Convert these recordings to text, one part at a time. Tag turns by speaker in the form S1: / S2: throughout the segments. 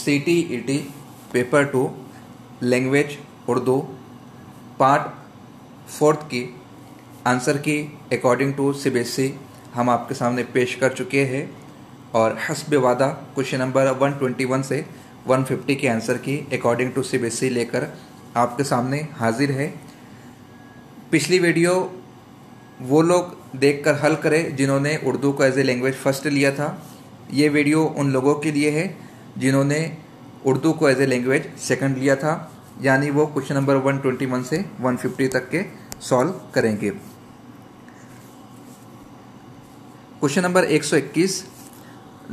S1: CTET paper 2 language Urdu part 4 की answer की according to CBSE हम आपके सामने पेश कर चुके हैं और हस्ब वादा क्वेश्चन नंबर 121 से 150 के आंसर की अकॉर्डिंग टू CBSE लेकर आपके सामने हाजिर है। पिछली वीडियो वो लोग देखकर हल करें जिन्होंने उर्दू को एज ए लैंग्वेज फर्स्ट लिया था। ये वीडियो उन लोगों के लिए है जिन्होंने उर्दू को एज ए लैंग्वेज सेकंड लिया था, यानी वो क्वेश्चन नंबर 121 से 150 तक के सॉल्व करेंगे। क्वेश्चन नंबर 121,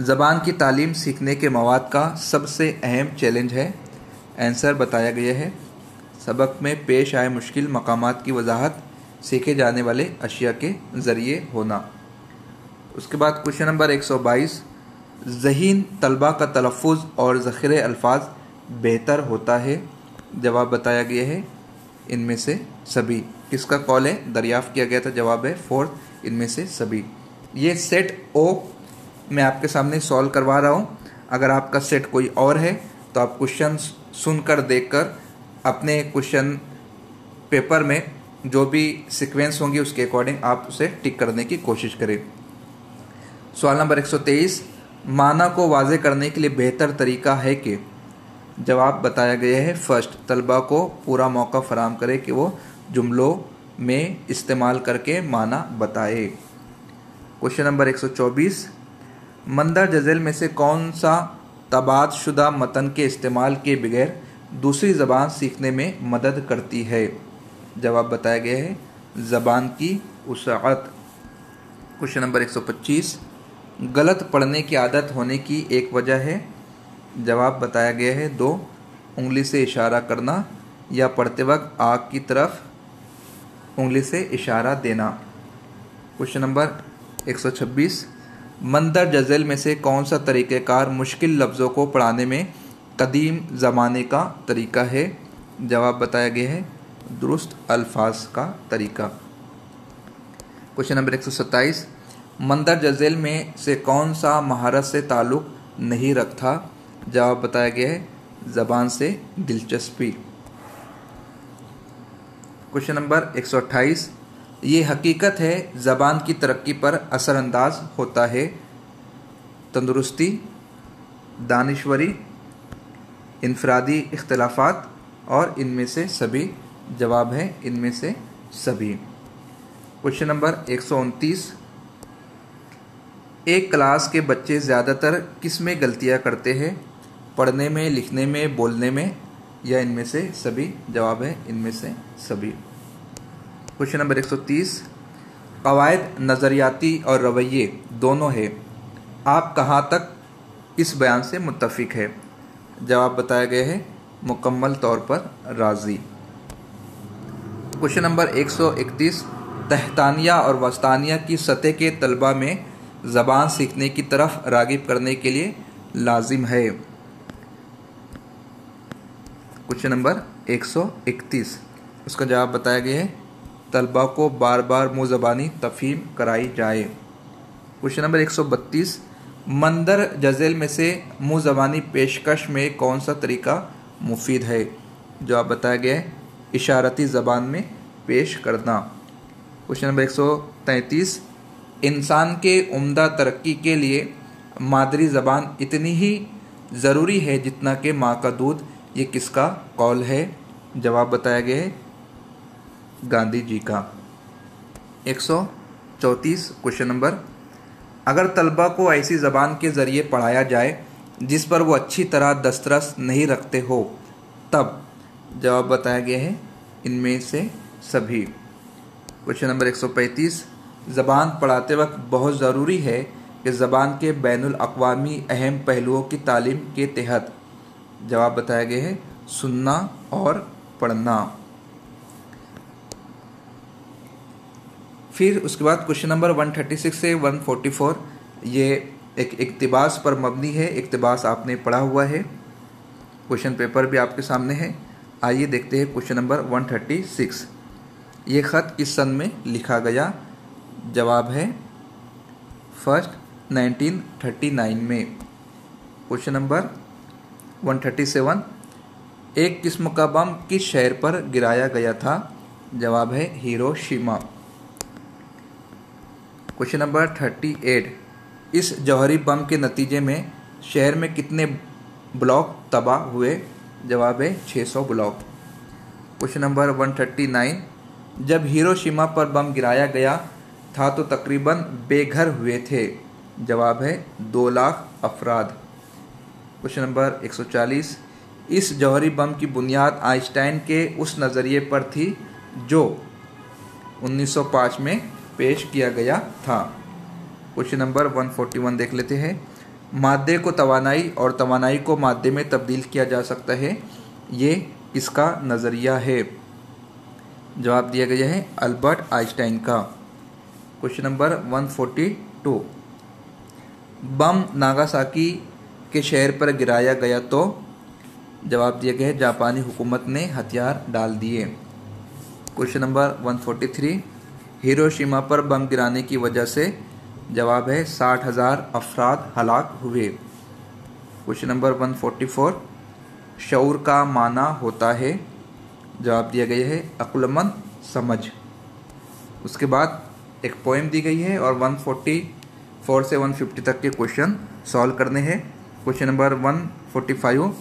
S1: ज़बान की तालीम सीखने के मवाद का सबसे अहम चैलेंज है। आंसर बताया गया है, सबक में पेश आए मुश्किल मकामात की वजाहत सीखे जाने वाले अशिया के ज़रिए होना। उसके बाद क्वेश्चन नंबर 122, ज़हीन तलबा का तलफ़ुज़ और ज़ख़ीरे अल्फाज बेहतर होता है। जवाब बताया गया है इनमें से सभी। किसका कॉल है? दरियाफ़्त किया गया था। जवाब है 4 इनमें से सभी। ये सेट ओ मैं आपके सामने सॉल्व करवा रहा हूँ। अगर आपका सेट कोई और है तो आप क्वेश्चन सुनकर देखकर अपने क्वेश्चन पेपर में जो भी सीक्वेंस होंगी उसके अकॉर्डिंग आप उसे टिक करने की कोशिश करें। सवाल नंबर 123, माना को वाज़े करने के लिए बेहतर तरीका है कि? जवाब बताया गया है फर्स्ट, तलबा को पूरा मौका फराम करे कि वो जुमलों में इस्तेमाल करके माना बताए। क्वेश्चन नंबर 124, मंदर जज़ल में से कौन सा तबाद शुदा मतन के इस्तेमाल के बगैर दूसरी ज़बान सीखने में मदद करती है? जवाब बताया गया है ज़बान की उसाअत। क्वेश्चन नंबर 125, गलत पढ़ने की आदत होने की एक वजह है। जवाब बताया गया है 2, उंगली से इशारा करना या पढ़ते वक्त आँख की तरफ उंगली से इशारा देना। क्वेश्चन नंबर 126, मंदर जज़ल में से कौन सा तरीक़ेकार मुश्किल लफ्ज़ों को पढ़ाने में कदीम ज़माने का तरीका है? जवाब बताया गया है दुरुस्त अल्फाज का तरीका। क्वेश्चन नंबर 127, मंदर जज़ल में से कौन सा महारत से ताल्लुक़ नहीं रखता? जवाब बताया गया है ज़बान से दिलचस्पी। क्वेश्चन नंबर 128, ये हकीकत है ज़बान की तरक्की पर असरअंदाज होता है तंदुरुस्ती, दानिश्वरी, इनफरादी इख्तिलाफ़ात और इनमें से सभी। जवाब है इनमें से सभी। क्वेश्चन नंबर 129, एक क्लास के बच्चे ज़्यादातर किस में गलतियाँ करते हैं? पढ़ने में, लिखने में, बोलने में या इनमें से सभी? जवाब है इनमें से सभी। क्वेश्चन नंबर 130, क़वायद नज़रियाती और रवैये दोनों है, आप कहाँ तक इस बयान से मुत्तफ़िक है? जवाब बताया गया है मुकम्मल तौर पर राज़ी। क्वेश्चन नंबर 131, तहतानिया और वस्तानिया की सतह के तलबा में ज़बान सीखने की तरफ राग़िब करने के लिए लाजिम है। क्वेश्चन नंबर 131, उसका जवाब बताया गया है तलबा को बार बार मुँह ज़बानी तफ़हीम कराई जाए। क्वेश्चन नंबर 132, मंदर जज़ल में से मुँह ज़बानी पेशकश में कौन सा तरीका मुफीद है? जवाब बताया गया है इशारती ज़बान में पेश करना। क्वेश्चन नंबर 133, इंसान के उम्दा तरक्की के लिए मादरी ज़बान इतनी ही ज़रूरी है जितना कि माँ का दूध। ये किसका कौल है? जवाब बताया गया है गांधी जी का। 134 क्वेश्चन नंबर, अगर तलबा को ऐसी ज़बान के ज़रिए पढ़ाया जाए जिस पर वो अच्छी तरह दस्तरस नहीं रखते हो तब? जवाब बताया गया है इनमें से सभी। क्वेश्चन नंबर 135, ज़बान पढ़ाते वक्त बहुत ज़रूरी है कि ज़बान के बैनुल अक़वामी अहम पहलुओं की तालीम के तहत। जवाब बताया गया है सुनना और पढ़ना। फिर उसके बाद क्वेश्चन नंबर 136 से 144, ये एक इक्तिबास पर मबनी है। इक्तिबास आपने पढ़ा हुआ है, क्वेश्चन पेपर भी आपके सामने है। आइए देखते हैं क्वेश्चन नंबर 136। ये ख़त किस सन में लिखा गया? जवाब है फर्स्ट 1939 में। क्वेश्चन नंबर 137 एक किस्म का बम किस शहर पर गिराया गया था? जवाब है हिरोशिमा। क्वेश्चन नंबर 38 इस जौहरी बम के नतीजे में शहर में कितने ब्लॉक तबाह हुए? जवाब है 600 ब्लॉक। क्वेश्चन नंबर 139 जब हिरोशिमा पर बम गिराया गया था तो तकरीबन बेघर हुए थे? जवाब है 2 लाख अफराद। क्वेश्चन नंबर 140 इस जौहरी बम की बुनियाद आइंस्टाइन के उस नज़रिए पर थी जो 1905 में पेश किया गया था। क्वेश्चन नंबर 141 देख लेते हैं। मादे को तवानाई और तवानाई को मादे में तब्दील किया जा सकता है, ये किसका नज़रिया है? जवाब दिया गया है अल्बर्ट आइंस्टाइन का। क्वेश्चन नंबर 142 बम नागासाकी के शहर पर गिराया गया तो? जवाब दिया गया है जापानी हुकूमत ने हथियार डाल दिए। क्वेश्चन नंबर 143 हिरोशिमा पर बम गिराने की वजह से? जवाब है 60,000 अफराद हलाक हुए। क्वेश्चन नंबर 144 शऊर का माना होता है? जवाब दिया गया है अक्लमंद समझ। उसके बाद एक पोएम दी गई है और 144 से 150 तक के क्वेश्चन सॉल्व करने हैं। क्वेश्चन नंबर 145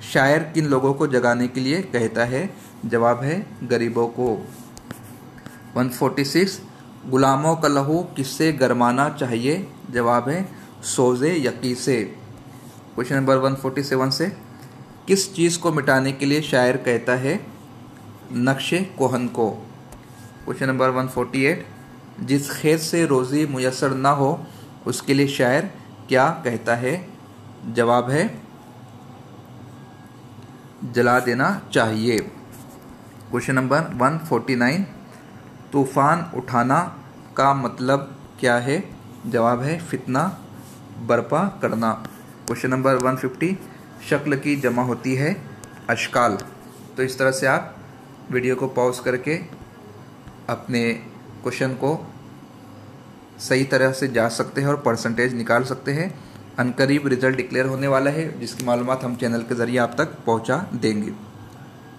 S1: शायर किन लोगों को जगाने के लिए कहता है? जवाब है गरीबों को। 146 गुलामों का लहू किससे गरमाना चाहिए? जवाब है सोज़े यकी से। क्वेश्चन नंबर 147 से किस चीज़ को मिटाने के लिए शायर कहता है? नक्शे कोहन को। क्वेश्चन नंबर 148 जिस खेत से रोज़ी मुयस्सर ना हो उसके लिए शायर क्या कहता है? जवाब है जला देना चाहिए। क्वेश्चन नंबर 149 तूफान उठाना का मतलब क्या है? जवाब है फितना बर्पा करना। क्वेश्चन नंबर 150 शक्ल की जमा होती है अशकाल। तो इस तरह से आप वीडियो को पॉज करके अपने क्वेश्चन को सही तरह से जांच सकते हैं और परसेंटेज निकाल सकते हैं। अनकरीब रिजल्ट डिक्लेयर होने वाला है जिसकी मालूमात हम चैनल के ज़रिए आप तक पहुंचा देंगे।